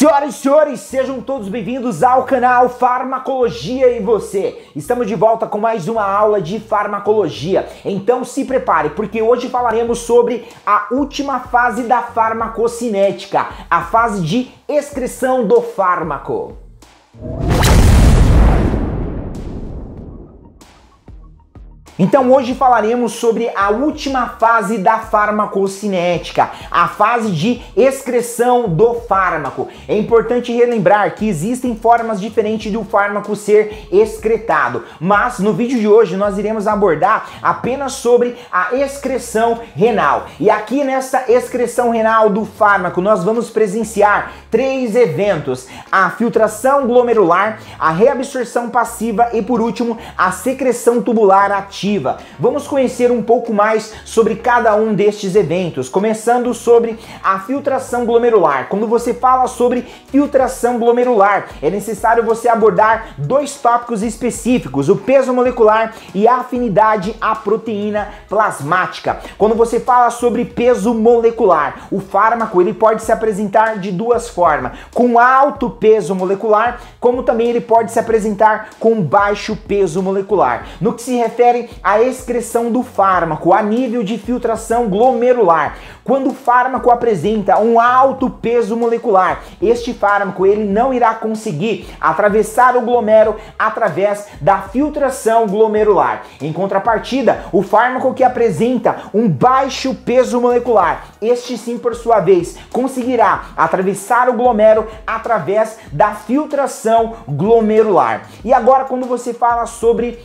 Senhoras e senhores, sejam todos bem-vindos ao canal Farmacologia e Você. Estamos de volta com mais uma aula de farmacologia. Então se prepare, porque hoje falaremos sobre a última fase da farmacocinética, a fase de excreção do fármaco. Então hoje falaremos sobre a última fase da farmacocinética, a fase de excreção do fármaco. É importante relembrar que existem formas diferentes do fármaco ser excretado, mas no vídeo de hoje nós iremos abordar apenas sobre a excreção renal. E aqui nessa excreção renal do fármaco nós vamos presenciar três eventos: a filtração glomerular, a reabsorção passiva e por último a secreção tubular ativa. Vamos conhecer um pouco mais sobre cada um destes eventos, começando sobre a filtração glomerular. Quando você fala sobre filtração glomerular, é necessário você abordar dois tópicos específicos: o peso molecular e a afinidade à proteína plasmática. Quando você fala sobre peso molecular, o fármaco ele pode se apresentar de duas formas: com alto peso molecular, como também ele pode se apresentar com baixo peso molecular. No que se refere à excreção do fármaco a nível de filtração glomerular, quando o fármaco apresenta um alto peso molecular, este fármaco ele não irá conseguir atravessar o glomero através da filtração glomerular. Em contrapartida, o fármaco que apresenta um baixo peso molecular, este sim por sua vez conseguirá atravessar o glomero através da filtração glomerular. E agora quando você fala sobre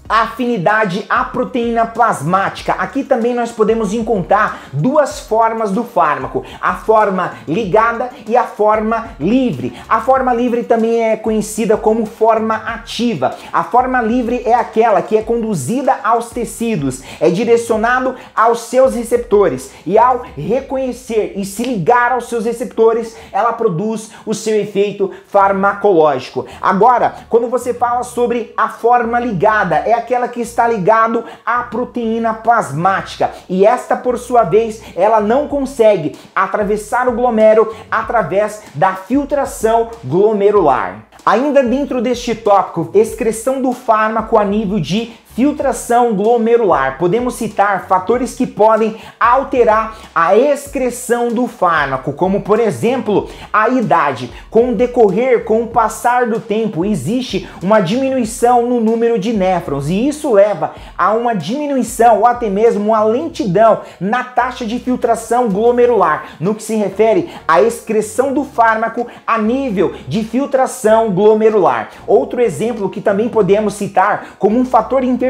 a afinidade à proteína plasmática, aqui também nós podemos encontrar duas formas do fármaco: a forma ligada e a forma livre. A forma livre também é conhecida como forma ativa. A forma livre é aquela que é conduzida aos tecidos, é direcionado aos seus receptores e ao reconhecer e se ligar aos seus receptores, ela produz o seu efeito farmacológico. Agora, quando você fala sobre a forma ligada, é aquela que está ligado à proteína plasmática e esta por sua vez ela não consegue atravessar o glomero através da filtração glomerular. Ainda dentro deste tópico, excreção do fármaco a nível de filtração glomerular, podemos citar fatores que podem alterar a excreção do fármaco, como por exemplo a idade. Com o passar do tempo, existe uma diminuição no número de néfrons e isso leva a uma diminuição ou até mesmo uma lentidão na taxa de filtração glomerular, no que se refere à excreção do fármaco a nível de filtração glomerular. Outro exemplo que também podemos citar como um fator interferente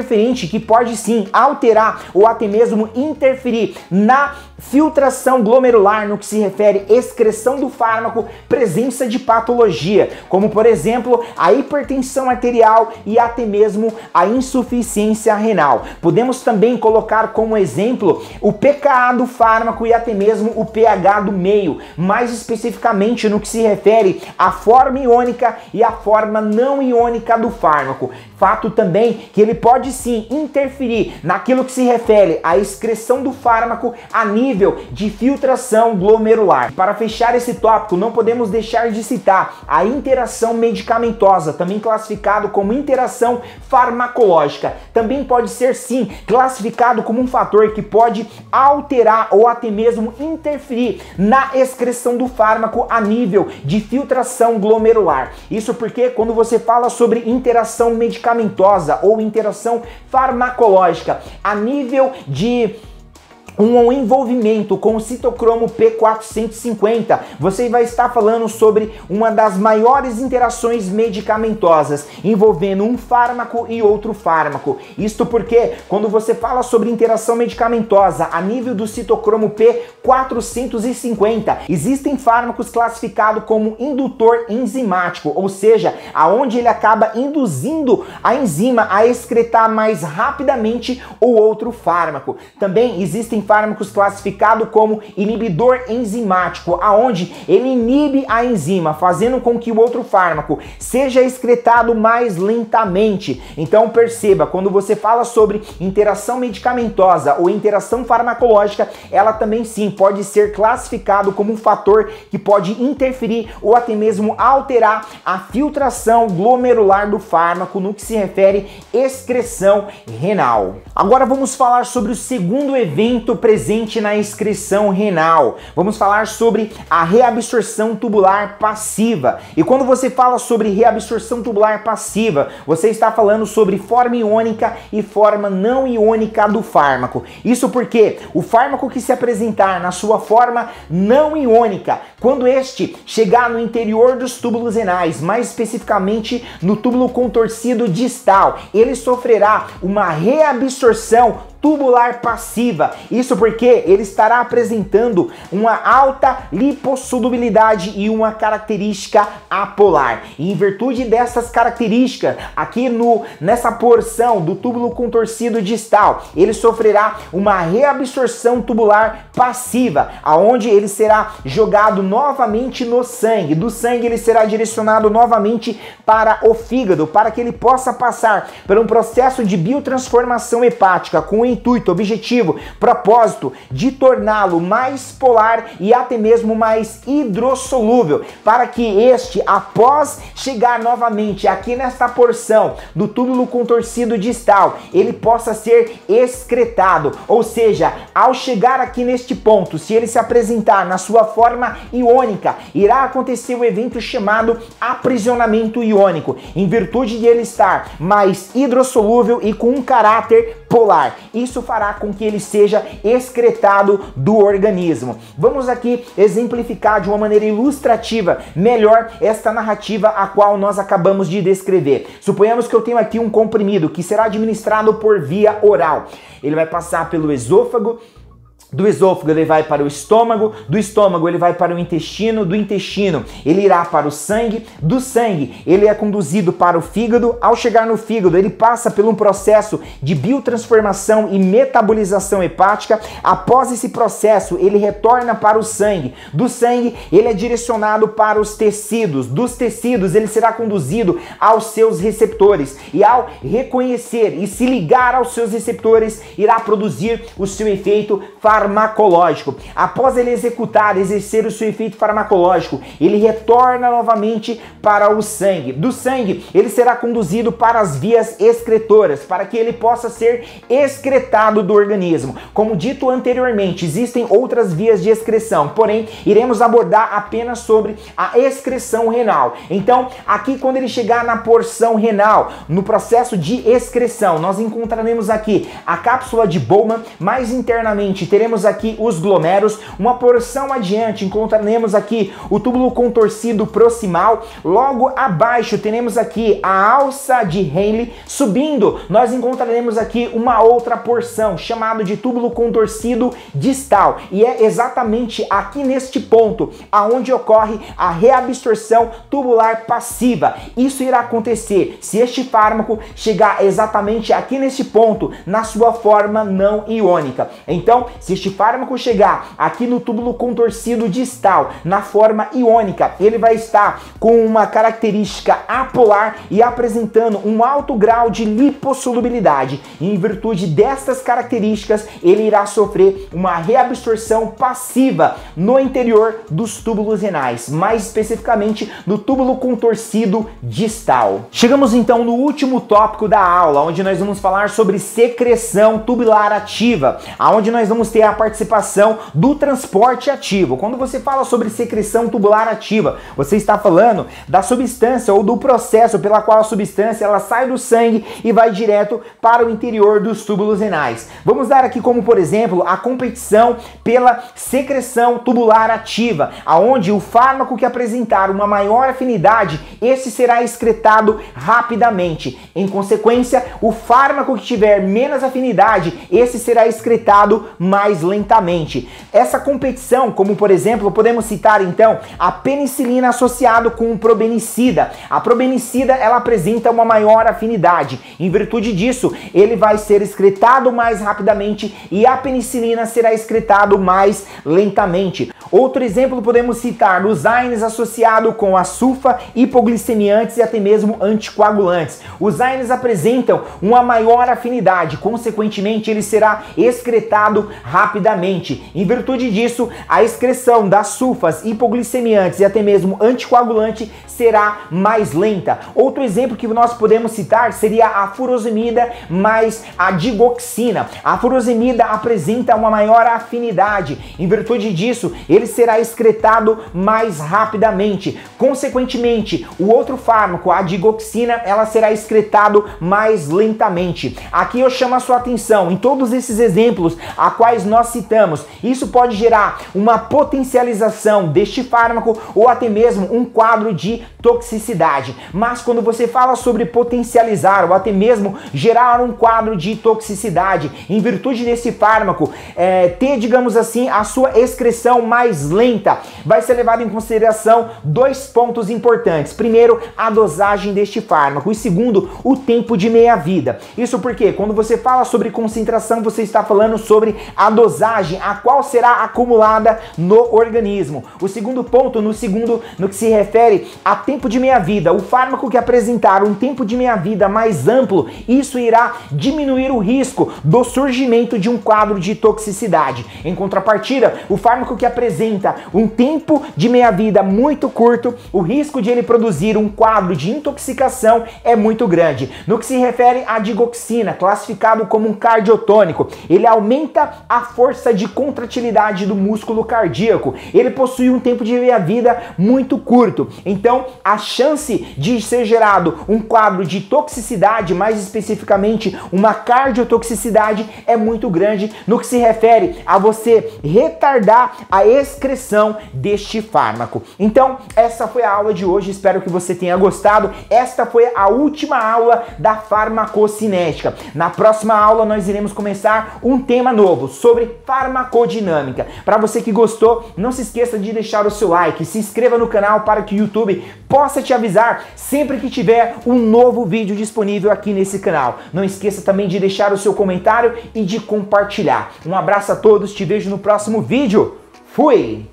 que pode sim alterar ou até mesmo interferir na filtração glomerular, no que se refere à excreção do fármaco, presença de patologia, como por exemplo a hipertensão arterial e até mesmo a insuficiência renal. Podemos também colocar como exemplo o pKa do fármaco e até mesmo o pH do meio, mais especificamente no que se refere à forma iônica e à forma não iônica do fármaco. Fato também que ele pode sim interferir naquilo que se refere à excreção do fármaco a nível de filtração glomerular. Para fechar esse tópico, não podemos deixar de citar a interação medicamentosa, também classificado como interação farmacológica. Também pode ser sim classificado como um fator que pode alterar ou até mesmo interferir na excreção do fármaco a nível de filtração glomerular. Isso porque quando você fala sobre interação medicamentosa ou interação farmacológica a nível de um envolvimento com o citocromo P450, você vai estar falando sobre uma das maiores interações medicamentosas envolvendo um fármaco e outro fármaco. Isto porque quando você fala sobre interação medicamentosa a nível do citocromo P450, existem fármacos classificados como indutor enzimático, ou seja, aonde ele acaba induzindo a enzima a excretar mais rapidamente o outro fármaco. Também existem fármacos classificados como inibidor enzimático, aonde ele inibe a enzima, fazendo com que o outro fármaco seja excretado mais lentamente. Então perceba, quando você fala sobre interação medicamentosa ou interação farmacológica, ela também sim pode ser classificado como um fator que pode interferir ou até mesmo alterar a filtração glomerular do fármaco no que se refere excreção renal. Agora vamos falar sobre o segundo evento presente na excreção renal. Vamos falar sobre a reabsorção tubular passiva. E quando você fala sobre reabsorção tubular passiva, você está falando sobre forma iônica e forma não iônica do fármaco. Isso porque o fármaco que se apresentar na sua forma não iônica, quando este chegar no interior dos túbulos renais, mais especificamente no túbulo contorcido distal, ele sofrerá uma reabsorção tubular passiva. Isso porque ele estará apresentando uma alta lipossolubilidade e uma característica apolar. E em virtude dessas características, aqui nessa porção do túbulo contorcido distal, ele sofrerá uma reabsorção tubular passiva, aonde ele será jogado novamente no sangue. Do sangue ele será direcionado novamente para o fígado, para que ele possa passar por um processo de biotransformação hepática com o intuito, objetivo, propósito de torná-lo mais polar e até mesmo mais hidrossolúvel, para que este, após chegar novamente aqui nesta porção do túbulo contorcido distal, ele possa ser excretado. Ou seja, ao chegar aqui neste ponto, se ele se apresentar na sua forma iônica, irá acontecer o evento chamado aprisionamento iônico, em virtude de ele estar mais hidrossolúvel e com um caráter polar. Isso fará com que ele seja excretado do organismo. Vamos aqui exemplificar de uma maneira ilustrativa melhor esta narrativa a qual nós acabamos de descrever. Suponhamos que eu tenho aqui um comprimido que será administrado por via oral. Ele vai passar pelo esôfago. Do esôfago ele vai para o estômago, do estômago ele vai para o intestino, do intestino ele irá para o sangue, do sangue ele é conduzido para o fígado. Ao chegar no fígado ele passa por um processo de biotransformação e metabolização hepática. Após esse processo ele retorna para o sangue, do sangue ele é direcionado para os tecidos, dos tecidos ele será conduzido aos seus receptores e ao reconhecer e se ligar aos seus receptores irá produzir o seu efeito farmacológico. Após ele exercer o seu efeito farmacológico, ele retorna novamente para o sangue. Do sangue, ele será conduzido para as vias excretoras, para que ele possa ser excretado do organismo. Como dito anteriormente, existem outras vias de excreção, porém, iremos abordar apenas sobre a excreção renal. Então, aqui quando ele chegar na porção renal, no processo de excreção, nós encontraremos aqui a cápsula de Bowman, mais internamente teremos aqui os glomérulos, uma porção adiante encontraremos aqui o túbulo contorcido proximal, logo abaixo teremos aqui a alça de Henle, subindo nós encontraremos aqui uma outra porção chamada de túbulo contorcido distal, e é exatamente aqui neste ponto aonde ocorre a reabsorção tubular passiva. Isso irá acontecer se este fármaco chegar exatamente aqui neste ponto na sua forma não iônica. Então, se este fármaco chegar aqui no túbulo contorcido distal na forma iônica, ele vai estar com uma característica apolar e apresentando um alto grau de lipossolubilidade. E em virtude destas características, ele irá sofrer uma reabsorção passiva no interior dos túbulos renais, mais especificamente no túbulo contorcido distal. Chegamos então no último tópico da aula, onde nós vamos falar sobre secreção tubular ativa, aonde nós vamos ter a participação do transporte ativo. Quando você fala sobre secreção tubular ativa, você está falando da substância ou do processo pela qual a substância ela sai do sangue e vai direto para o interior dos túbulos renais. Vamos dar aqui como, por exemplo, a competição pela secreção tubular ativa, aonde o fármaco que apresentar uma maior afinidade, esse será excretado rapidamente. Em consequência, o fármaco que tiver menos afinidade, esse será excretado mais mais lentamente. Essa competição, como por exemplo, podemos citar então a penicilina associado com o probenicida. A probenicida, ela apresenta uma maior afinidade. Em virtude disso, ele vai ser excretado mais rapidamente e a penicilina será excretado mais lentamente. Outro exemplo podemos citar os AINES associado com a sulfa, hipoglicemiantes e até mesmo anticoagulantes. Os AINES apresentam uma maior afinidade, consequentemente ele será excretado rapidamente. Em virtude disso, a excreção das sulfas, hipoglicemiantes e até mesmo anticoagulante será mais lenta. Outro exemplo que nós podemos citar seria a furosemida mais a digoxina. A furosemida apresenta uma maior afinidade. Em virtude disso, ele será excretado mais rapidamente. Consequentemente, o outro fármaco, a digoxina, ela será excretado mais lentamente. Aqui eu chamo a sua atenção em todos esses exemplos a quais nós citamos. Isso pode gerar uma potencialização deste fármaco ou até mesmo um quadro de toxicidade. Mas quando você fala sobre potencializar ou até mesmo gerar um quadro de toxicidade em virtude desse fármaco ter, digamos assim, a sua excreção mais lenta, vai ser levado em consideração dois pontos importantes. Primeiro, a dosagem deste fármaco e segundo, o tempo de meia-vida. Isso porque quando você fala sobre concentração, você está falando sobre a dosagem, a qual será acumulada no organismo. O segundo ponto, no que se refere a tempo de meia-vida, o fármaco que apresentar um tempo de meia-vida mais amplo, isso irá diminuir o risco do surgimento de um quadro de toxicidade. Em contrapartida, o fármaco que apresenta um tempo de meia-vida muito curto, o risco de ele produzir um quadro de intoxicação é muito grande. No que se refere à digoxina, classificado como um cardiotônico, ele aumenta a força de contratilidade do músculo cardíaco. Ele possui um tempo de meia-vida muito curto. Então, a chance de ser gerado um quadro de toxicidade, mais especificamente uma cardiotoxicidade, é muito grande no que se refere a você retardar a excreção deste fármaco. Então, essa foi a aula de hoje, espero que você tenha gostado. Esta foi a última aula da farmacocinética. Na próxima aula nós iremos começar um tema novo sobre farmacodinâmica. Para você que gostou, não se esqueça de deixar o seu like, se inscreva no canal para que o YouTube possa te avisar sempre que tiver um novo vídeo disponível aqui nesse canal. Não esqueça também de deixar o seu comentário e de compartilhar. Um abraço a todos, te vejo no próximo vídeo. Fui!